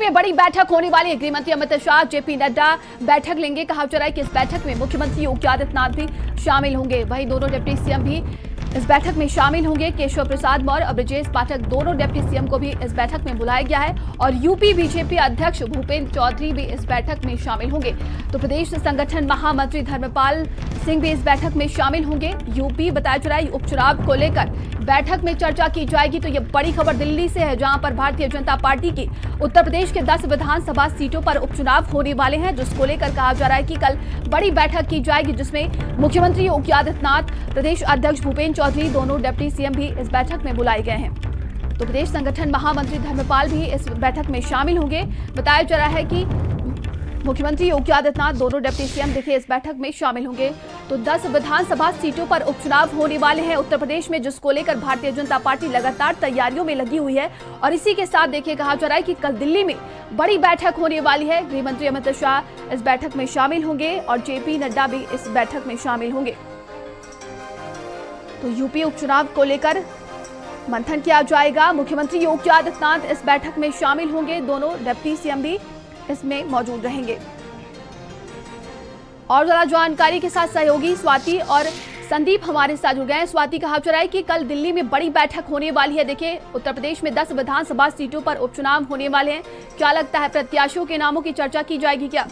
में बड़ी बैठक होने वाली है। गृह मंत्री अमित शाह, जेपी नड्डा बैठक लेंगे। कहा जा रहा है कि इस बैठक में मुख्यमंत्री योगी आदित्यनाथ भी शामिल होंगे। वहीं दोनों डिप्टी सीएम भी इस बैठक में शामिल होंगे। केशव प्रसाद मौर्य और ब्रजेश पाठक दोनों डिप्टी सीएम को भी इस बैठक में बुलाया गया है और यूपी बीजेपी अध्यक्ष भूपेंद्र चौधरी भी इस बैठक में शामिल होंगे। तो प्रदेश संगठन महामंत्री धर्मपाल सिंह भी इस बैठक में शामिल होंगे। यूपी बताया जा रहा है उपचुनाव को लेकर बैठक में चर्चा की जाएगी। तो ये बड़ी खबर दिल्ली से है, जहां पर भारतीय जनता पार्टी की उत्तर प्रदेश के 10 विधानसभा सीटों पर उपचुनाव होने वाले हैं, जिसको लेकर कहा जा रहा है कि कल बड़ी बैठक की जाएगी, जिसमें मुख्यमंत्री योगी आदित्यनाथ, प्रदेश अध्यक्ष भूपेंद्र चौधरी, दोनों डिप्टी सीएम भी इस बैठक में बुलाए गए हैं। तो प्रदेश संगठन महामंत्री धर्मपाल भी इस बैठक में शामिल होंगे। बताया जा रहा है कि मुख्यमंत्री योगी आदित्यनाथ, दोनों डिप्टी सीएम देखिए इस बैठक में शामिल होंगे। तो 10 विधानसभा सीटों पर उपचुनाव होने वाले हैं उत्तर प्रदेश में, जिसको लेकर भारतीय जनता पार्टी लगातार तैयारियों में लगी हुई है। और इसी के साथ देखिए कहा जा रहा है कि कल दिल्ली में बड़ी बैठक होने वाली है। गृह मंत्री अमित शाह इस बैठक में शामिल होंगे और जेपी नड्डा भी इस बैठक में शामिल होंगे। तो यूपी उपचुनाव को लेकर मंथन किया जाएगा। मुख्यमंत्री योगी आदित्यनाथ इस बैठक में शामिल होंगे, दोनों डिप्टी सीएम भी इसमें मौजूद रहेंगे। और ज्यादा जानकारी के साथ सहयोगी स्वाति और संदीप हमारे साथ जुड़ गए हैं। स्वाति, कहा जा रहा है कि कल दिल्ली में बड़ी बैठक होने वाली है। देखिए उत्तर प्रदेश में 10 विधानसभा सीटों पर उपचुनाव होने वाले हैं। क्या लगता है, प्रत्याशियों के नामों की चर्चा की जाएगी क्या?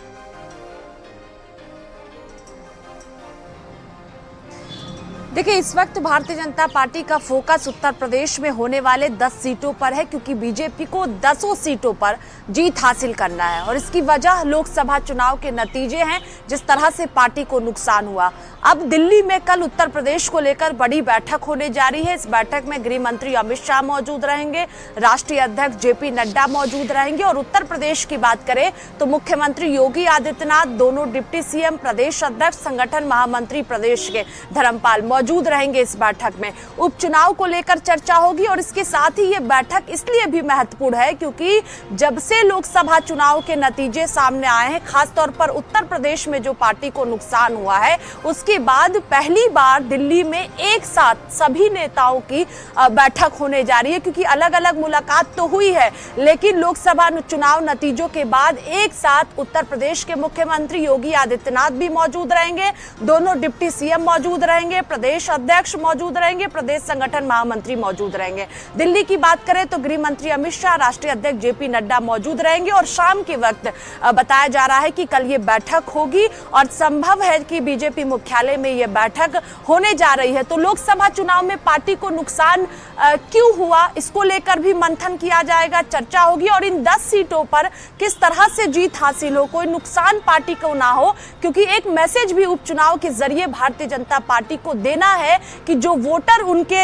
देखिए, इस वक्त भारतीय जनता पार्टी का फोकस उत्तर प्रदेश में होने वाले 10 सीटों पर है, क्योंकि बीजेपी को 10 सीटों पर जीत हासिल करना है। और इसकी वजह लोकसभा चुनाव के नतीजे हैं, जिस तरह से पार्टी को नुकसान हुआ। अब दिल्ली में कल उत्तर प्रदेश को लेकर बड़ी बैठक होने जा रही है। इस बैठक में गृह मंत्री अमित शाह मौजूद रहेंगे, राष्ट्रीय अध्यक्ष जेपी नड्डा मौजूद रहेंगे। और उत्तर प्रदेश की बात करें तो मुख्यमंत्री योगी आदित्यनाथ, दोनों डिप्टी सीएम, प्रदेश अध्यक्ष, संगठन महामंत्री प्रदेश के धर्मपाल मौजूद रहेंगे। इस बैठक में उपचुनाव को लेकर चर्चा होगी। और इसके साथ ही ये बैठक इसलिए भी महत्वपूर्ण है क्योंकि जब से लोकसभा चुनाव के नतीजे सामने आए हैं, खासतौर पर उत्तर प्रदेश में जो पार्टी को नुकसान हुआ है, उसके बाद पहली बार दिल्ली में एक साथ सभी नेताओं की बैठक होने जा रही है। क्योंकि अलग अलग मुलाकात तो हुई है, लेकिन लोकसभा चुनाव नतीजों के बाद एक साथ उत्तर प्रदेश के मुख्यमंत्री योगी आदित्यनाथ भी मौजूद रहेंगे, दोनों डिप्टी सीएम मौजूद रहेंगे, प्रदेश अध्यक्ष मौजूद रहेंगे, प्रदेश संगठन महामंत्री मौजूद रहेंगे। दिल्ली की बात करें तो गृह मंत्री अमित शाह, राष्ट्रीय अध्यक्ष जेपी नड्डा मौजूद रहेंगे। और शाम के वक्त बताया जा रहा है कि कल ये बैठक होगी और संभव है कि बीजेपी मुख्यालय में यह बैठक होने जा रही है। तो लोकसभा चुनाव में पार्टी को नुकसान क्यों हुआ, इसको लेकर भी मंथन किया जाएगा, चर्चा होगी। और इन 10 सीटों पर किस तरह से जीत हासिल हो, कोई नुकसान पार्टी को ना हो, क्योंकि एक मैसेज भी उपचुनाव के जरिए भारतीय जनता पार्टी को देना है कि जो वोटर उनके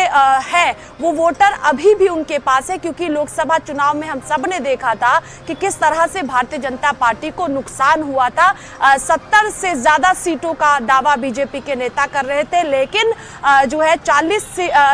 है, वो वोटर अभी भी उनके पास है। क्योंकि लोकसभा चुनाव में हम सब ने देखा था कि किस तरह से भारतीय जनता पार्टी को नुकसान हुआ था। 70 से ज्यादा सीटों का दावा बीजेपी के नेता कर रहे थे, लेकिन जो है 40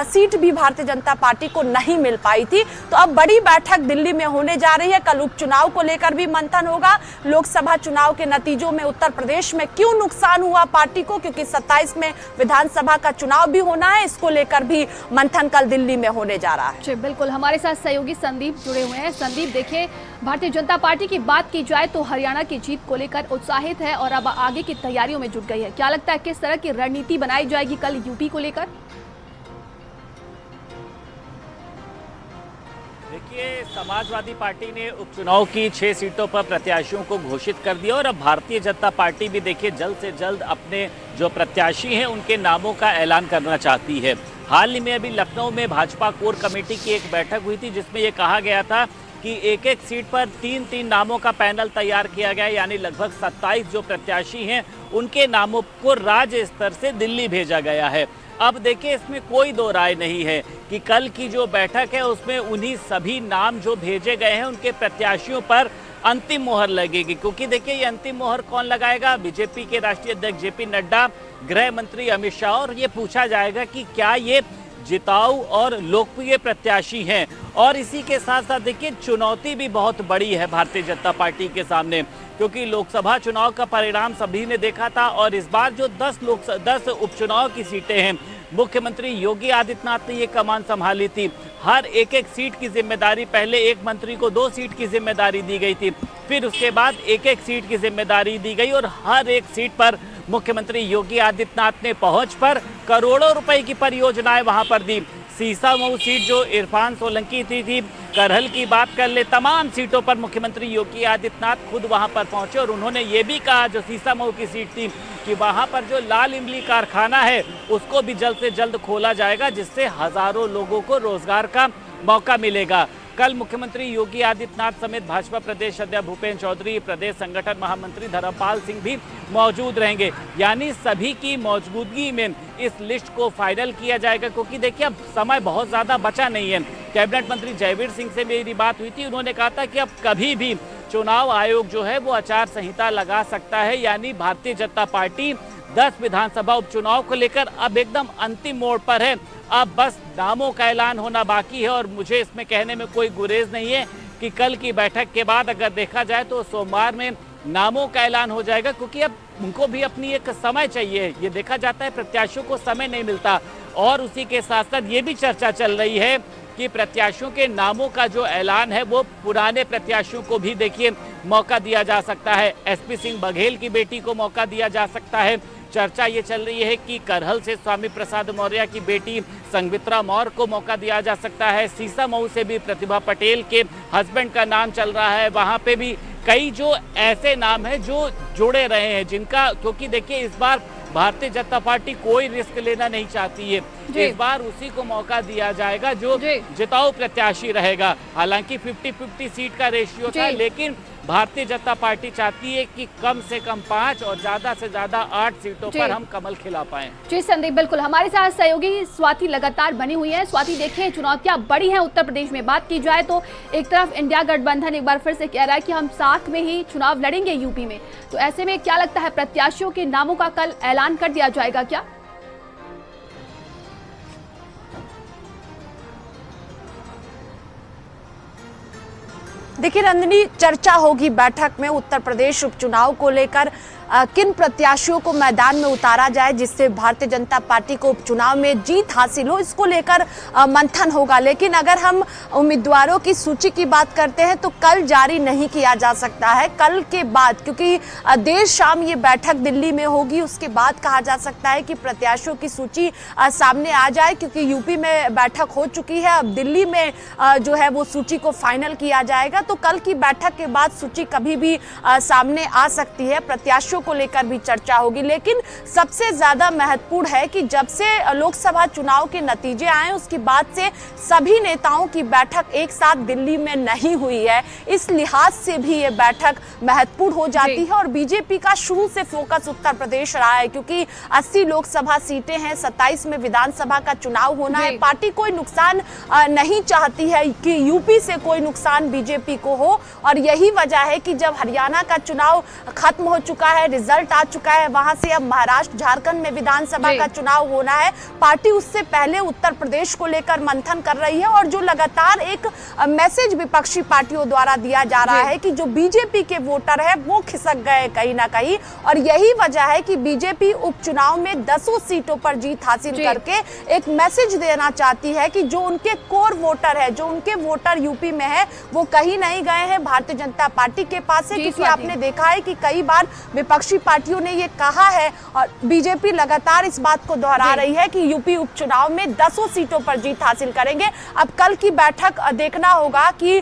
सीट भी भारतीय जनता पार्टी को नहीं मिल पाई थी। तो अब बड़ी बैठक दिल्ली में होने जा रही है। कल उपचुनाव को लेकर भी मंथन होगा। लोकसभा चुनाव के नतीजों में उत्तर प्रदेश में क्यों नुकसान हुआ पार्टी को, क्योंकि 27 में विधानसभा का चुनाव भी होना है, इसको लेकर भी मंथन कल दिल्ली में होने जा रहा है। जी बिल्कुल, हमारे साथ सहयोगी संदीप जुड़े हुए हैं। संदीप, देखिए भारतीय जनता पार्टी की बात की जाए तो हरियाणा की जीत को लेकर उत्साहित है और अब आगे की तैयारियों में जुट गई है। क्या लगता है किस तरह की रणनीति बनाई जाएगी कल यूपी को लेकर? देखिए, समाजवादी पार्टी ने उपचुनाव की 6 सीटों पर प्रत्याशियों को घोषित कर दिया और अब भारतीय जनता पार्टी भी देखिए जल्द से जल्द अपने जो प्रत्याशी हैं उनके नामों का ऐलान करना चाहती है। हाल ही में अभी लखनऊ में भाजपा कोर कमेटी की एक बैठक हुई थी, जिसमें ये कहा गया था कि एक एक सीट पर 3-3 नामों का पैनल तैयार किया गया, यानी लगभग 27 जो प्रत्याशी हैं उनके नामों को राज्य स्तर से दिल्ली भेजा गया है। अब देखिए, इसमें कोई दो राय नहीं है कि कल की जो बैठक है उसमें उन्हीं सभी नाम जो भेजे गए हैं उनके प्रत्याशियों पर अंतिम मोहर लगेगी। क्योंकि देखिए, ये अंतिम मोहर कौन लगाएगा? बीजेपी के राष्ट्रीय अध्यक्ष जेपी नड्डा, गृह मंत्री अमित शाह। और ये पूछा जाएगा कि क्या ये जिताऊ और लोकप्रिय प्रत्याशी हैं। और इसी के साथ साथ देखिए, चुनौती भी बहुत बड़ी है भारतीय जनता पार्टी के सामने, क्योंकि लोकसभा चुनाव का परिणाम सभी ने देखा था और इस बार जो 10 उपचुनाव की सीटें हैं, मुख्यमंत्री योगी आदित्यनाथ ने ये कमान संभाली थी। हर एक एक सीट की जिम्मेदारी, पहले एक मंत्री को 2 सीट की जिम्मेदारी दी गई थी, फिर उसके बाद एक एक सीट की जिम्मेदारी दी गई और हर एक सीट पर मुख्यमंत्री योगी आदित्यनाथ ने पहुंच पर करोड़ों रुपए की परियोजनाएं वहां पर दी। सीसामऊ सीट जो इरफान सोलंकी थी, करहल की बात कर ले, तमाम सीटों पर मुख्यमंत्री योगी आदित्यनाथ खुद वहां पर पहुंचे और उन्होंने ये भी कहा, जो सीसामऊ की सीट थी, कि वहां पर जो लाल इमली कारखाना है उसको भी जल्द से जल्द खोला जाएगा, जिससे हजारों लोगों को रोजगार का मौका मिलेगा। कल मुख्यमंत्री योगी आदित्यनाथ समेत भाजपा प्रदेश अध्यक्ष भूपेंद्र चौधरी, प्रदेश संगठन महामंत्री धर्मपाल सिंह भी मौजूद रहेंगे। यानी सभी की मौजूदगी में इस लिस्ट को फाइनल किया जाएगा, क्योंकि देखिए अब समय बहुत ज़्यादा बचा नहीं है। कैबिनेट मंत्री जयवीर सिंह से मेरी बात हुई थी, उन्होंने कहा था कि अब कभी भी चुनाव आयोग जो है वो आचार संहिता लगा सकता है। यानी भारतीय जनता पार्टी 10 विधानसभा उपचुनाव को लेकर अब एकदम अंतिम मोड़ पर है। अब बस नामों का ऐलान होना बाकी है और मुझे इसमें कहने में कोई गुरेज नहीं है कि कल की बैठक के बाद अगर देखा जाए तो सोमवार में नामों का ऐलान हो जाएगा, क्योंकि अब उनको भी अपनी एक समय चाहिए। ये देखा जाता है प्रत्याशियों को समय नहीं मिलता और उसी के साथ साथ ये भी चर्चा चल रही है कि प्रत्याशियों के नामों का जो ऐलान है वो पुराने प्रत्याशियों को भी देखिए मौका दिया जा सकता है। एसपी सिंह बघेल की बेटी को मौका दिया जा सकता है। चर्चा ये चल रही है कि करहल से स्वामी प्रसाद मौर्य की बेटी संघमित्रा मौर्य को मौका दिया जा सकता है। सीसामऊ से भी प्रतिभा पटेल के हस्बैंड का नाम चल रहा है। वहाँ पे भी कई जो ऐसे नाम हैं जो जुड़े रहे हैं, जिनका, क्योंकि देखिए इस बार भारतीय जनता पार्टी कोई रिस्क लेना नहीं चाहती है। इस बार उसी को मौका दिया जाएगा जो जिताऊ प्रत्याशी रहेगा। हालांकि 50-50 सीट का रेशियो था, लेकिन भारतीय जनता पार्टी चाहती है कि कम से कम 5 और ज्यादा से ज्यादा 8 सीटों पर हम कमल खिला पाएं। जी संदीप, बिल्कुल हमारे साथ सहयोगी स्वाति लगातार बनी हुई है। स्वाति, देखिए चुनौतियां बड़ी हैं उत्तर प्रदेश में। बात की जाए तो एक तरफ इंडिया गठबंधन एक बार फिर से कह रहा है कि हम साथ में ही चुनाव लड़ेंगे यूपी में, तो ऐसे में क्या लगता है प्रत्याशियों के नामों का कल ऐलान कर दिया जाएगा क्या? देखिए नंदिनी, चर्चा होगी बैठक में उत्तर प्रदेश उपचुनाव को लेकर किन प्रत्याशियों को मैदान में उतारा जाए जिससे भारतीय जनता पार्टी को उपचुनाव में जीत हासिल हो, इसको लेकर मंथन होगा। लेकिन अगर हम उम्मीदवारों की सूची की बात करते हैं तो कल जारी नहीं किया जा सकता है। कल के बाद, क्योंकि देर शाम ये बैठक दिल्ली में होगी, उसके बाद कहा जा सकता है कि प्रत्याशियों की सूची सामने आ जाए, क्योंकि यूपी में बैठक हो चुकी है। अब दिल्ली में जो है वो सूची को फाइनल किया जाएगा। तो कल की बैठक के बाद सूची कभी भी सामने आ सकती है। प्रत्याशियों को लेकर भी चर्चा होगी। लेकिन सबसे ज्यादा महत्वपूर्ण है कि जब से लोकसभा चुनाव के नतीजे आए उसके बाद से सभी नेताओं की बैठक एक साथ दिल्ली में नहीं हुई है। इस लिहाज से भी ये बैठक महत्वपूर्ण हो जाती है। और बीजेपी का शुरू से फोकस उत्तर प्रदेश रहा है, क्योंकि 80 लोकसभा सीटें हैं, 27 में विधानसभा का चुनाव होना है। पार्टी कोई नुकसान नहीं चाहती है कि यूपी से कोई नुकसान बीजेपी को हो। और यही वजह है कि जब हरियाणा का चुनाव खत्म हो चुका है, रिजल्ट आ चुका है, वहां से अब महाराष्ट्र झारखंड में विधानसभा का चुनाव होना है, पार्टी उससे पहले उत्तर प्रदेश को लेकर मंथन कर रही है। और जो लगातार एक मैसेज विपक्षी पार्टियों द्वारा दिया जा रहा है कि जो बीजेपी के वोटर है वो खिसक गए कहीं ना कहीं। और यही वजह है कि बीजेपी उपचुनाव में 10 सीटों पर जीत हासिल करके एक मैसेज देना चाहती है कि जो उनके कोर वोटर है, जो उनके वोटर यूपी में है, वो कहीं नहीं गए हैं, भारतीय जनता पार्टी के पास है। क्योंकि आपने देखा है कि कई बार विपक्षी पार्टियों ने ये कहा है और बीजेपी लगातार इस बात को दोहरा रही है कि यूपी उपचुनाव में 10 सीटों पर जीत हासिल करेंगे। अब कल की बैठक देखना होगा कि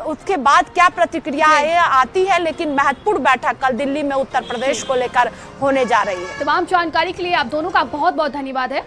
उसके बाद क्या प्रतिक्रिया आती है। लेकिन महत्वपूर्ण बैठक कल दिल्ली में उत्तर प्रदेश को लेकर होने जा रही है। तमाम जानकारी के लिए आप दोनों का बहुत बहुत धन्यवाद है।